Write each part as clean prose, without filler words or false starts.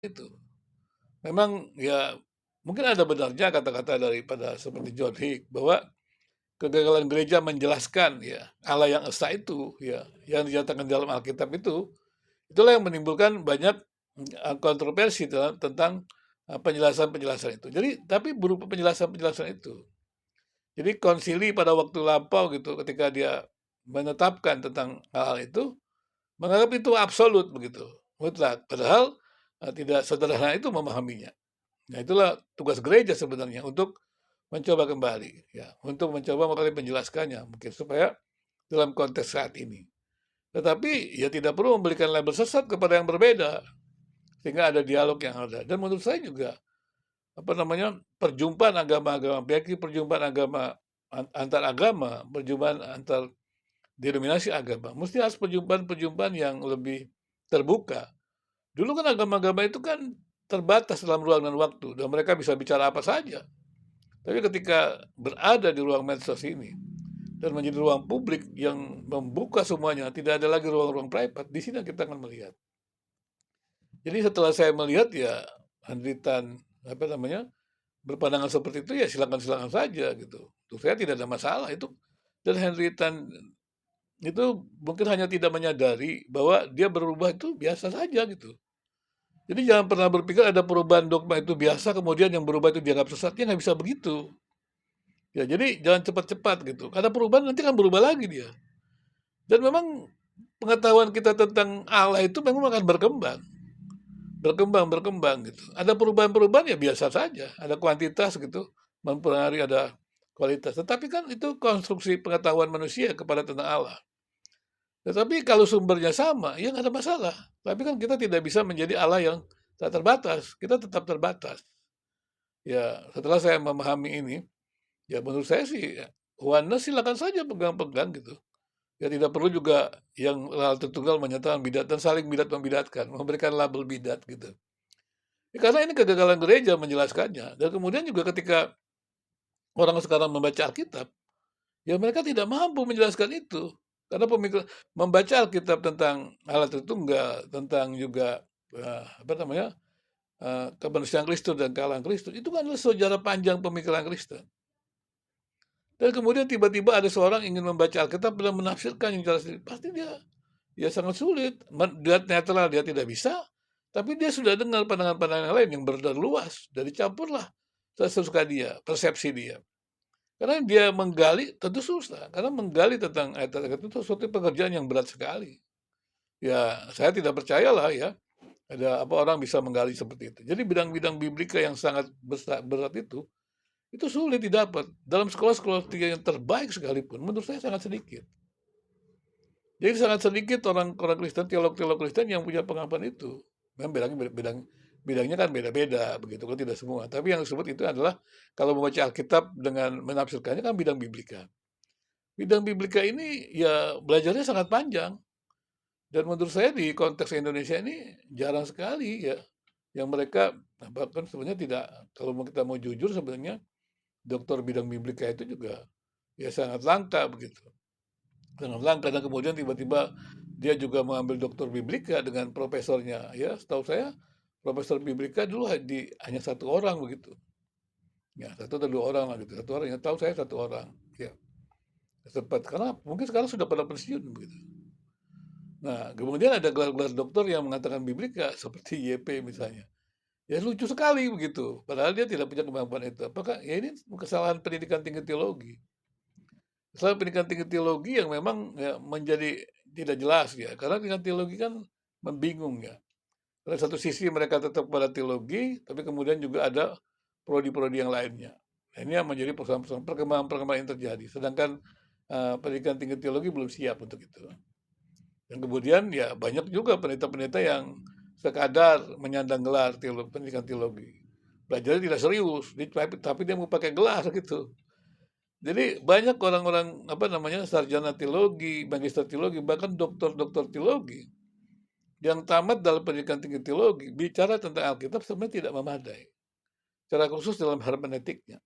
itu. Memang ya mungkin ada benarnya kata-kata daripada seperti John Hick bahwa kegagalan gereja menjelaskan ya Allah yang esa itu ya yang dinyatakan dalam Alkitab itu itulah yang menimbulkan banyak kontroversi tentang penjelasan-penjelasan itu. Jadi tapi berupa penjelasan-penjelasan itu. Jadi konsili pada waktu lampau gitu ketika dia menetapkan tentang hal-hal itu menganggap itu absolut begitu, mutlak. Padahal tidak sederhana itu memahaminya. Nah, itulah tugas gereja sebenarnya untuk mencoba kembali, ya, untuk mencoba kembali menjelaskannya, mungkin supaya dalam konteks saat ini. Tetapi ya tidak perlu memberikan label sesat kepada yang berbeda, sehingga ada dialog yang ada. Dan menurut saya juga apa namanya perjumpaan agama-agama, baik perjumpaan agama antar agama, perjumpaan antar denominasi agama, mesti harus perjumpaan-perjumpaan yang lebih terbuka. Dulu kan agama-agama itu kan terbatas dalam ruang dan waktu, dan mereka bisa bicara apa saja. Tapi ketika berada di ruang medsos ini, dan menjadi ruang publik yang membuka semuanya, tidak ada lagi ruang-ruang private, di sini kita akan melihat. Jadi setelah saya melihat ya, Handritan, apa namanya, berpandangan seperti itu ya silakan-silakan saja gitu. Untuk saya tidak ada masalah itu. Dan Handritan itu mungkin hanya tidak menyadari bahwa dia berubah itu biasa saja gitu. Jadi jangan pernah berpikir ada perubahan dogma itu biasa, kemudian yang berubah itu dianggap sesat. Ya nggak bisa begitu. Ya jadi jangan cepat-cepat gitu. Karena perubahan nanti kan berubah lagi dia. Dan memang pengetahuan kita tentang Allah itu memang akan berkembang. Berkembang gitu. Ada perubahan-perubahan ya biasa saja. Ada kuantitas gitu, mempengaruhi ada kualitas. Tetapi kan itu konstruksi pengetahuan manusia kepada tentang Allah. Tetapi kalau sumbernya sama, ya nggak ada masalah. Tapi kan kita tidak bisa menjadi Allah yang tak terbatas. Kita tetap terbatas. Ya, setelah saya memahami ini, ya menurut saya sih, oneness silakan saja pegang-pegang gitu. Ya tidak perlu juga yang hal tertunggal menyatakan bidat dan saling bidat membidatkan, memberikan label bidat gitu. Ya, karena ini kegagalan gereja menjelaskannya. Dan kemudian juga ketika orang sekarang membaca Alkitab, ya mereka tidak mampu menjelaskan itu. Karena membaca Alkitab tentang Allah Tritunggal, tentang juga apa namanya kemanusiaan Kristus dan kealahan Kristus, itu kan adalah sejarah panjang pemikiran Kristen. Dan kemudian tiba-tiba ada seorang ingin membaca Alkitab dan menafsirkan yang jelas, pasti dia ya sangat sulit. Dia netral, dia tidak bisa, tapi dia sudah dengar pandangan-pandangan lain yang beredar luas, dari campurlah sesuka dia, persepsi dia. Karena dia menggali tentu susah, karena menggali tentang ayat-ayat itu suatu pekerjaan yang berat sekali. Ya, saya tidak percayalah ya, ada apa orang bisa menggali seperti itu. Jadi bidang-bidang biblika yang sangat berat itu sulit didapat. Dalam sekolah-sekolah tinggi yang terbaik sekalipun, menurut saya sangat sedikit. Jadi sangat sedikit orang-orang Kristen, teolog-teolog Kristen yang punya pengamatan itu. Memang bidangnya kan beda-beda, begitu kan tidak semua. Tapi yang disebut itu adalah kalau membaca Alkitab dengan menafsirkannya kan bidang biblika. Bidang biblika ini ya belajarnya sangat panjang. Dan menurut saya di konteks Indonesia ini jarang sekali ya yang mereka bahkan sebenarnya tidak, kalau kita mau jujur sebenarnya doktor bidang biblika itu juga ya sangat langka begitu. Sangat langka dan kemudian tiba-tiba dia juga mengambil doktor biblika dengan profesornya. Ya, setahu saya profesor biblika dulu hanya satu orang begitu. Ya, satu atau dua orang lah gitu. Satu orang yang tahu saya satu orang. Ya, sempat karena mungkin sekarang sudah pada pensiun begitu. Nah, kemudian ada gelar-gelar doktor yang mengatakan biblika seperti YP misalnya. Ya lucu sekali begitu. Padahal dia tidak punya kemampuan itu. Apakah ya ini kesalahan pendidikan tinggi teologi? Kesalahan pendidikan tinggi teologi yang memang ya, menjadi tidak jelas ya. Karena pendidikan teologi kan membingung ya. Pada satu sisi mereka tetap pada teologi, tapi kemudian juga ada prodi-prodi yang lainnya. Nah, ini yang menjadi persoalan-persoalan perkembangan-perkembangan yang terjadi. Sedangkan pendidikan tinggi teologi belum siap untuk itu. Dan kemudian ya banyak juga pendeta-pendeta yang sekadar menyandang gelar pendidikan teologi. Belajarnya tidak serius, tapi dia mau pakai gelar gitu. Jadi banyak orang-orang apa namanya sarjana teologi, magister teologi, bahkan doktor-doktor teologi yang tamat dalam pendidikan tinggi teologi bicara tentang Alkitab sebenarnya tidak memadai. Secara khusus dalam hermeneutiknya.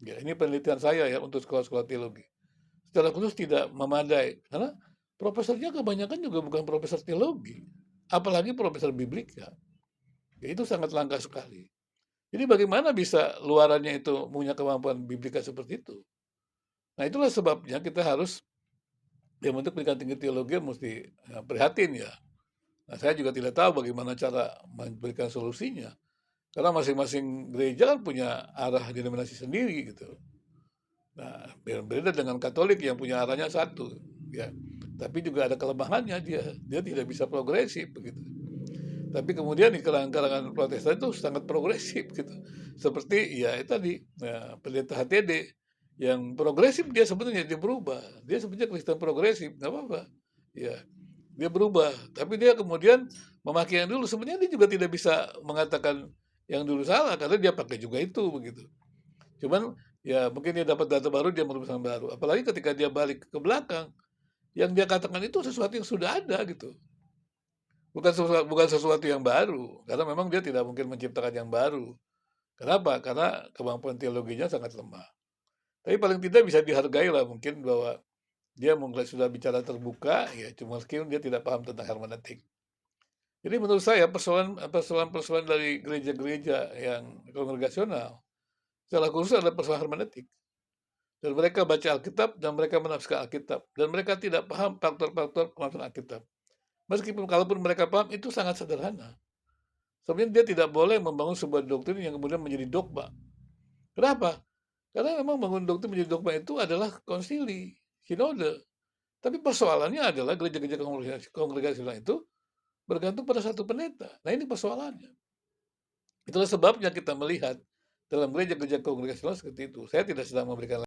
Ya, ini penelitian saya ya untuk sekolah-sekolah teologi. Secara khusus tidak memadai karena profesornya kebanyakan juga bukan profesor teologi, apalagi profesor biblika. Ya itu sangat langka sekali. Jadi bagaimana bisa luarannya itu punya kemampuan biblika seperti itu? Nah itulah sebabnya kita harus yang untuk pendidikan tinggi teologi mesti prihatin ya. Nah saya juga tidak tahu bagaimana cara memberikan solusinya. Karena masing-masing gereja kan punya arah denominasi sendiri gitu. Nah, berbeda dengan Katolik yang punya arahnya satu, ya. Tapi juga ada kelemahannya dia tidak bisa progresif begitu. Tapi kemudian di kalangan Protestan itu sangat progresif gitu. Seperti ya itu tadi pendeta HTD yang progresif dia sebenarnya dia berubah. Dia sebenarnya Kristen progresif, nggak apa-apa. Ya, dia berubah. Tapi dia kemudian memakai yang dulu. Sebenarnya dia juga tidak bisa mengatakan yang dulu salah karena dia pakai juga itu begitu. Cuman ya mungkin dia dapat data baru dia merumuskan baru. Apalagi ketika dia balik ke belakang, yang dia katakan itu sesuatu yang sudah ada gitu. Bukan sesuatu yang baru, karena memang dia tidak mungkin menciptakan yang baru. Kenapa? Karena kemampuan teologinya sangat lemah. Tapi paling tidak bisa dihargai lah mungkin bahwa dia mungkin sudah bicara terbuka, ya cuma meskipun dia tidak paham tentang hermeneutik. Jadi menurut saya persoalan dari gereja-gereja yang kongregasional, secara khusus adalah persoalan hermeneutik. Dan mereka baca Alkitab dan mereka menafsirkan Alkitab. Dan mereka tidak paham faktor-faktor penafsiran Alkitab. Meskipun kalaupun mereka paham, itu sangat sederhana. Sebenarnya dia tidak boleh membangun sebuah doktrin yang kemudian menjadi dogma. Kenapa? Karena memang bangun doktrin menjadi dogma itu adalah konsili, sinode. Tapi persoalannya adalah gereja-gereja kongregasional itu bergantung pada satu pendeta. Nah ini persoalannya. Itulah sebabnya kita melihat dalam gereja-gereja kongregasional seperti itu. Saya tidak sedang memberikan